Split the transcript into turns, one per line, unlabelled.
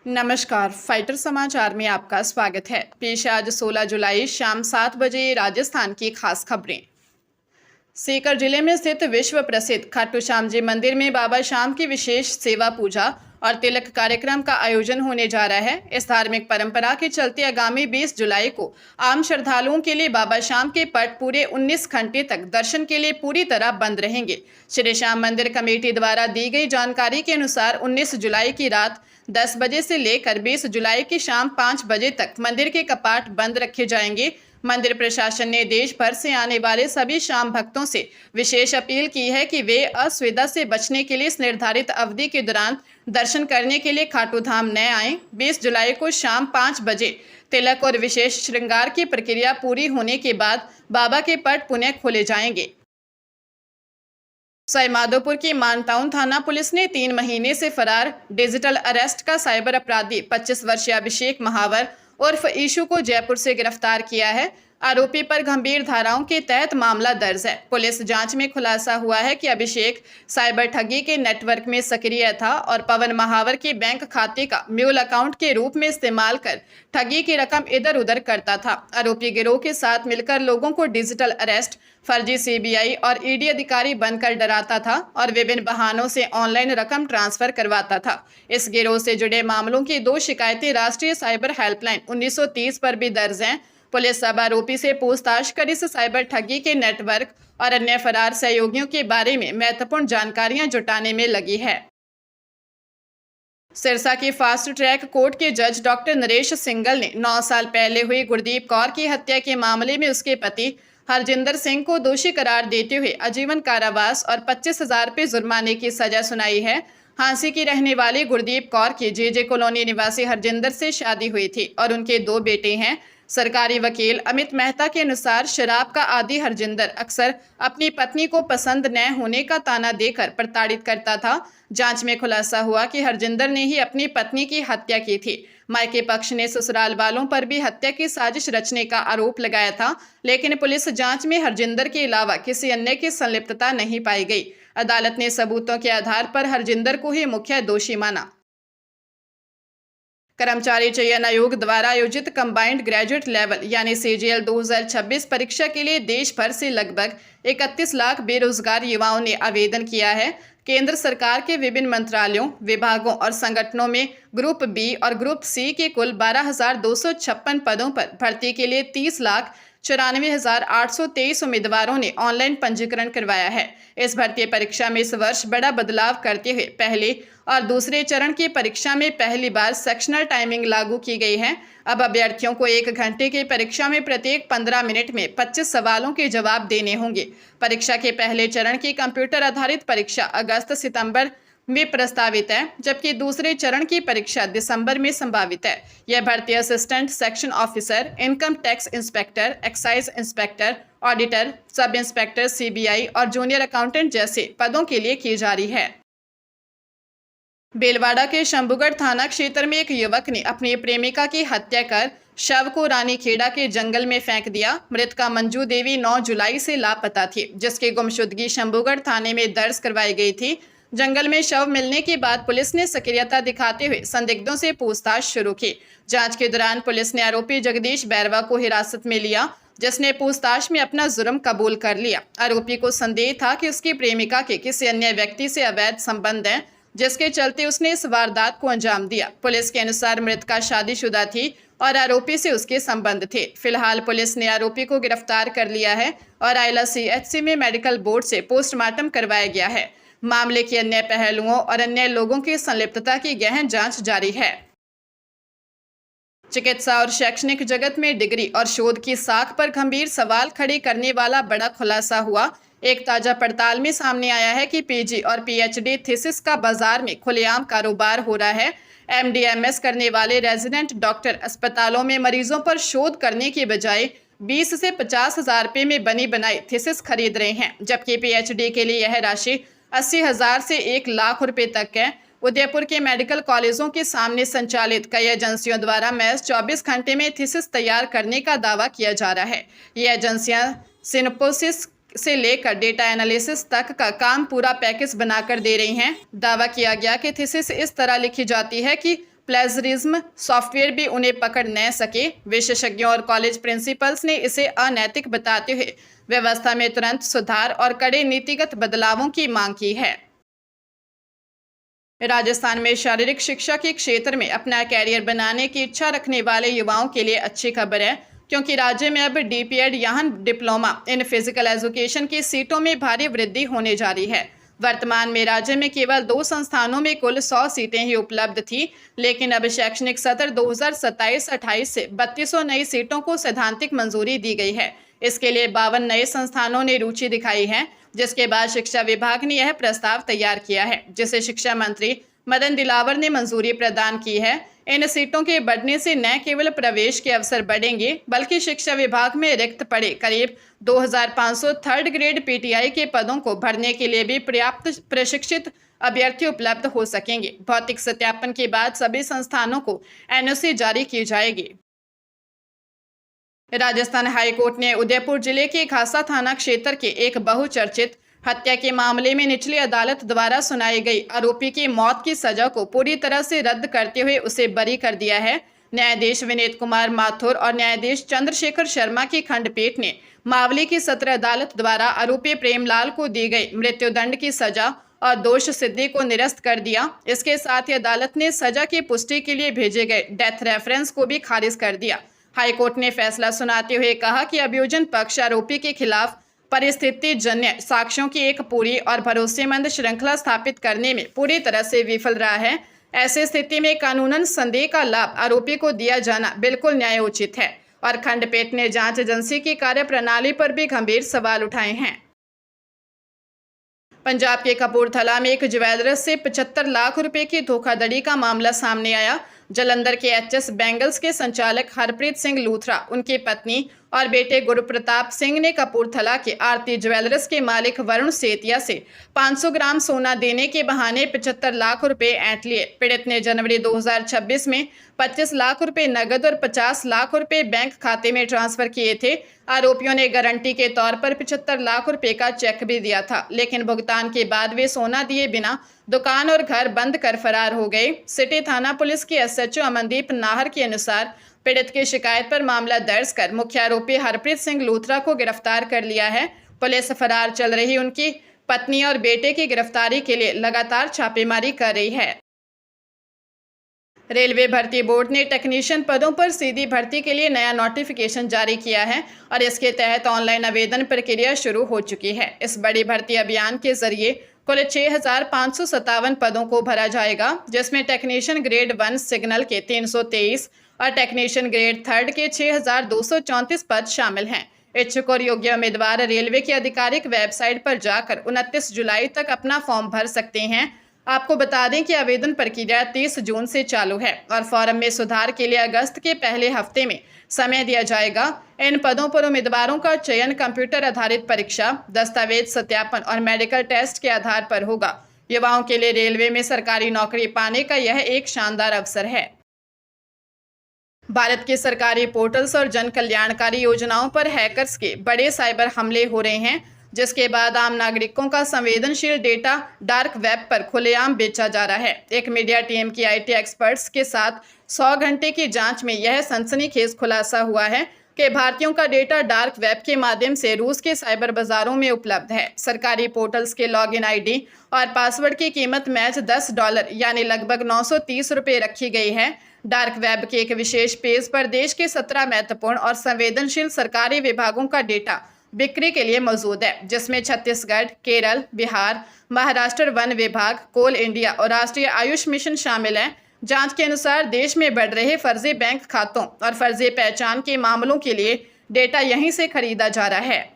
नमस्कार, फाइटर समाचार में आपका स्वागत है। पेश है आज 16 जुलाई शाम 7 बजे राजस्थान की खास खबरें। सीकर जिले में स्थित विश्व प्रसिद्ध खाटू श्याम जी मंदिर में बाबा श्याम की विशेष सेवा पूजा और तिलक कार्यक्रम का आयोजन होने जा रहा है। इस धार्मिक परंपरा के चलते आगामी 20 जुलाई को आम श्रद्धालुओं के लिए बाबा श्याम के पट पूरे 19 घंटे तक दर्शन के लिए पूरी तरह बंद रहेंगे। श्री श्याम मंदिर कमेटी द्वारा दी गई जानकारी के अनुसार 19 जुलाई की रात 10 बजे से लेकर 20 जुलाई की शाम 5 बजे तक मंदिर के कपाट बंद रखे जाएंगे। मंदिर प्रशासन ने देश भर से आने वाले सभी श्याम भक्तों से विशेष अपील की है कि वे असुविधा से बचने के लिए इस निर्धारित अवधि के दौरान दर्शन करने के लिए खाटू धाम न आएं। 20 जुलाई को शाम 5 बजे तिलक और विशेष श्रृंगार की प्रक्रिया पूरी होने के बाद बाबा के पट पुनः खोले जाएंगे। सवाईमाधोपुर की मानटाउन थाना पुलिस ने 3 महीने से फरार डिजिटल अरेस्ट का साइबर अपराधी 25 वर्षीय अभिषेक महावर उर्फ ईशु को जयपुर से गिरफ्तार किया है। आरोपी पर गंभीर धाराओं के तहत मामला दर्ज है। पुलिस जांच में खुलासा हुआ है कि अभिषेक साइबर ठगी के नेटवर्क में सक्रिय था और पवन महावर के बैंक खाते का म्यूल अकाउंट के रूप में इस्तेमाल कर ठगी की रकम इधर उधर करता था। आरोपी गिरोह के साथ मिलकर लोगों को डिजिटल अरेस्ट, फर्जी सीबीआई और ईडी अधिकारी बनकर डराता था और विभिन्न बहानों से ऑनलाइन रकम ट्रांसफर करवाता था। इस गिरोह से जुड़े मामलों की 2 शिकायतें राष्ट्रीय साइबर हेल्पलाइन 1930 पर भी दर्ज हैं। पुलिस अब आरोपी से पूछताछ कर इस साइबर ठगी के नेटवर्क और अन्य फरार सहयोगियों के बारे में महत्वपूर्ण जानकारियां जुटाने में लगी है। सिरसा की फास्ट ट्रैक कोर्ट के जज डॉक्टर नरेश सिंगल ने 9 साल पहले हुई गुरदीप कौर की हत्या के मामले में उसके पति हरजिंदर सिंह को दोषी करार देते हुए आजीवन कारावास और 25,000 रुपये जुर्माने की सजा सुनाई है। हांसी की रहने वाली गुरदीप कौर की जे कॉलोनी निवासी हरजिंदर से शादी हुई थी और उनके 2 बेटे हैं। सरकारी वकील अमित मेहता के अनुसार शराब का आदी हरजिंदर अक्सर अपनी पत्नी को पसंद न होने का ताना देकर प्रताड़ित करता था। जांच में खुलासा हुआ कि हरजिंदर ने ही अपनी पत्नी की हत्या की थी। मायके पक्ष ने ससुराल वालों पर भी हत्या की साजिश रचने का आरोप लगाया था, लेकिन पुलिस जांच में हरजिंदर के अलावा किसी अन्य की संलिप्तता नहीं पाई गई। अदालत ने सबूतों के आधार पर हरजिंदर को ही मुख्य दोषी माना। कर्मचारी चयन आयोग द्वारा आयोजित कंबाइंड ग्रेजुएट लेवल यानी CGL 2026 परीक्षा के लिए देश भर से लगभग 31 लाख बेरोजगार युवाओं ने आवेदन किया है। केंद्र सरकार के विभिन्न मंत्रालयों, विभागों और संगठनों में ग्रुप बी और ग्रुप सी के कुल 12,256 पदों पर भर्ती के लिए 30,94,823 उम्मीदवारों ने ऑनलाइन पंजीकरण करवाया है। इस भर्ती परीक्षा में इस वर्ष बड़ा बदलाव करते हुए पहले और दूसरे चरण की परीक्षा में पहली बार सेक्शनल टाइमिंग लागू की गई है। अब अभ्यर्थियों को 1 घंटे की परीक्षा में प्रत्येक 15 मिनट में 25 सवालों के जवाब देने होंगे। परीक्षा के पहले चरण की कंप्यूटर आधारित परीक्षा अगस्त-सितंबर में प्रस्तावित है, जबकि दूसरे चरण की परीक्षा दिसंबर में संभावित है। यह भर्ती assistant section officer, income tax inspector, excise inspector, auditor, sub inspector CBI और जूनियर अकाउंटेंट जैसे पदों के लिए की जा रही है। बेलवाड़ा के शंभूगढ़ थाना क्षेत्र में एक युवक ने अपनी प्रेमिका की हत्या कर शव को रानीखेड़ा के जंगल में फेंक दिया। मृतका मंजू देवी 9 जुलाई से लापता थी, जिसकी गुमशुदगी शंभूगढ़ थाने में दर्ज करवाई गई थी। जंगल में शव मिलने के बाद पुलिस ने सक्रियता दिखाते हुए संदिग्धों से पूछताछ शुरू की। जांच के दौरान पुलिस ने आरोपी जगदीश बैरवा को हिरासत में लिया, जिसने पूछताछ में अपना जुर्म कबूल कर लिया। आरोपी को संदेह था कि उसकी प्रेमिका के किसी अन्य व्यक्ति से अवैध संबंध हैं, जिसके चलते उसने इस वारदात को अंजाम दिया। पुलिस के अनुसार मृतका शादीशुदा थी और आरोपी से उसके संबंध थे। फिलहाल पुलिस ने आरोपी को गिरफ्तार कर लिया है और आइला CHC में मेडिकल बोर्ड से पोस्टमार्टम करवाया गया है। मामले के अन्य पहलुओं और अन्य लोगों की संलिप्तता की गहन जांच जारी है। चिकित्सा और शैक्षणिक जगत में डिग्री और शोध की साख पर गंभीर सवाल खड़े करने वाला बड़ा खुलासा हुआ। एक ताजा पड़ताल में सामने आया है कि PG और PhD थीसिस का बाजार में खुलेआम कारोबार हो रहा है। MD-MS करने वाले रेजिडेंट डॉक्टर अस्पतालों में मरीजों पर शोध करने के बजाय 20 से 50,000 रुपये में बनी बनाई थीसिस खरीद रहे हैं, जबकि PhD के लिए यह राशि 80,000 से 1 लाख रुपए तक है। उदयपुर के मेडिकल कॉलेजों के सामने संचालित कई एजेंसियों द्वारा महज 24 घंटे में थीसिस तैयार करने का दावा किया जा रहा है। ये एजेंसियां सिनोप्सिस से लेकर डेटा एनालिसिस तक का काम पूरा पैकेज बनाकर दे रही हैं। दावा किया गया कि थीसिस इस तरह लिखी जाती है कि प्लेजरिज्म सॉफ्टवेयर भी उन्हें पकड़ न सके। विशेषज्ञों और कॉलेज प्रिंसिपल्स ने इसे अनैतिक बताते हुए व्यवस्था में तुरंत सुधार और कड़े नीतिगत बदलावों की मांग की है। राजस्थान में शारीरिक शिक्षा के क्षेत्र में अपना कैरियर बनाने की इच्छा रखने वाले युवाओं के लिए अच्छी खबर है, क्योंकि राज्य में अब डीपीएड यानी डिप्लोमा इन फिजिकल एजुकेशन की सीटों में भारी वृद्धि होने जा रही है। वर्तमान में राज्य में केवल 2 संस्थानों में कुल 100 सीटें ही उपलब्ध थी, लेकिन अब शैक्षणिक सत्र 2027-28 से 3200 नई सीटों को सैद्धांतिक मंजूरी दी गई है। इसके लिए 52 नए संस्थानों ने रुचि दिखाई है, जिसके बाद शिक्षा विभाग ने यह प्रस्ताव तैयार किया है, जिसे शिक्षा मंत्री मदन दिलावर ने मंजूरी प्रदान की है। इन सीटों के बढ़ने से न केवल प्रवेश के अवसर बढ़ेंगे, बल्कि शिक्षा विभाग में रिक्त पड़े करीब 2500 थर्ड ग्रेड पीटीआई के पदों को भरने के लिए भी पर्याप्त प्रशिक्षित अभ्यर्थी उपलब्ध हो सकेंगे। भौतिक सत्यापन के बाद सभी संस्थानों को एनओसी जारी की जाएगी। राजस्थान हाईकोर्ट ने उदयपुर जिले के खासा थाना क्षेत्र के एक बहुचर्चित हत्या के मामले में निचली अदालत द्वारा सुनाई गई आरोपी की मौत की सजा को पूरी तरह से रद्द करते हुए उसे बरी कर दिया है। न्यायाधीश विनीत कुमार माथुर और न्यायाधीश चंद्रशेखर शर्मा की खंडपीठ ने मावली की सत्र अदालत द्वारा आरोपी प्रेमलाल को दी गई मृत्युदंड की सजा और दोष सिद्धि को निरस्त कर दिया। इसके साथ ही अदालत ने सजा की पुष्टि के लिए भेजे गए डेथ रेफरेंस को भी खारिज कर दिया। हाईकोर्ट ने फैसला सुनाते हुए कहा कि अभियोजन पक्ष आरोपी के खिलाफ परिस्थिति जन्य साक्ष्यों की एक पूरी और भरोसेमंद श्रृंखला स्थापित करने में पूरी तरह से विफल रहा है। ऐसी स्थिति में कानूनन संदेह का लाभ आरोपी को दिया जाना बिल्कुल न्यायोचित है और खंडपीठ ने जांच एजेंसी की कार्यप्रणाली पर भी गंभीर सवाल उठाए हैं। पंजाब के कपूरथला में एक ज्वेलर्स से 75 लाख रुपए की धोखाधड़ी का मामला सामने आया। जलंधर के एचएस बैंगल्स के संचालक हरप्रीत सिंह लूथरा, उनकी पत्नी और बेटे गुरप्रताप सिंह ने कपूरथला के आरती ज्वेलर्स के मालिक वरुण सेतिया से 500 ग्राम सोना देने के बहाने 75 लाख रुपए ऐंठ लिए। पीड़ित ने जनवरी 2026 में 25 लाख रुपए नगद और 50 लाख रुपए बैंक खाते में ट्रांसफर किए थे। आरोपियों ने गारंटी के तौर पर 75 लाख रुपए का चेक भी दिया था, लेकिन भुगतान के बाद वे सोना दिए बिना दुकान और घर बंद कर फरार हो गए। सिटी थाना पुलिस के एसएचओ अमनदीप नाहर के अनुसार पीड़ित की शिकायत पर मामला दर्ज कर मुख्य आरोपी हरप्रीत सिंह लूथरा को गिरफ्तार कर लिया है। पुलिस फरार चल रही उनकी पत्नी और बेटे की गिरफ्तारी के लिए लगातार छापेमारी कर रही है। रेलवे भर्ती बोर्ड ने टेक्नीशियन पदों पर सीधी भर्ती के लिए नया नोटिफिकेशन जारी किया है और इसके तहत ऑनलाइन आवेदन प्रक्रिया शुरू हो चुकी है। इस बड़ी भर्ती अभियान के जरिए कुल 6,557 पदों को भरा जाएगा, जिसमें टेक्नीशियन ग्रेड 1 सिग्नल के 323 और टेक्नीशियन ग्रेड 3 के 6,234 पद शामिल हैं। इच्छुक और योग्य उम्मीदवार रेलवे की आधिकारिक वेबसाइट पर जाकर 29 जुलाई तक अपना फॉर्म भर सकते हैं। आपको बता दें कि आवेदन प्रक्रिया 30 जून से चालू है और फॉर्म में सुधार के लिए अगस्त के पहले हफ्ते में समय दिया जाएगा। इन पदों पर उम्मीदवारों का चयन कंप्यूटर आधारित परीक्षा, दस्तावेज सत्यापन और मेडिकल टेस्ट के आधार पर होगा। युवाओं के लिए रेलवे में सरकारी नौकरी पाने का यह एक शानदार अवसर है। भारत के सरकारी पोर्टल्स और जन कल्याणकारी योजनाओं पर हैकर्स के बड़े साइबर हमले हो रहे हैं, जिसके बाद आम नागरिकों का संवेदनशील डेटा डार्क वेब पर खुलेआम बेचा जा रहा है। एक मीडिया टीम की आईटी एक्सपर्ट्स के साथ 100 घंटे की जांच में यह सनसनीखेज खुलासा हुआ है कि भारतीयों का डेटा डार्क वेब के माध्यम से रूस के साइबर बाजारों में उपलब्ध है। सरकारी पोर्टल्स के लॉगिन आईडी और पासवर्ड की कीमत मैच $10 यानी लगभग 930 रुपये रखी गई है। डार्क वेब के एक विशेष पेज पर देश के 17 महत्वपूर्ण और संवेदनशील सरकारी विभागों का डेटा बिक्री के लिए मौजूद है, जिसमें छत्तीसगढ़, केरल, बिहार, महाराष्ट्र वन विभाग, कोल इंडिया और राष्ट्रीय आयुष मिशन शामिल हैं। जांच के अनुसार देश में बढ़ रहे फर्जी बैंक खातों और फर्जी पहचान के मामलों के लिए डेटा यहीं से खरीदा जा रहा है।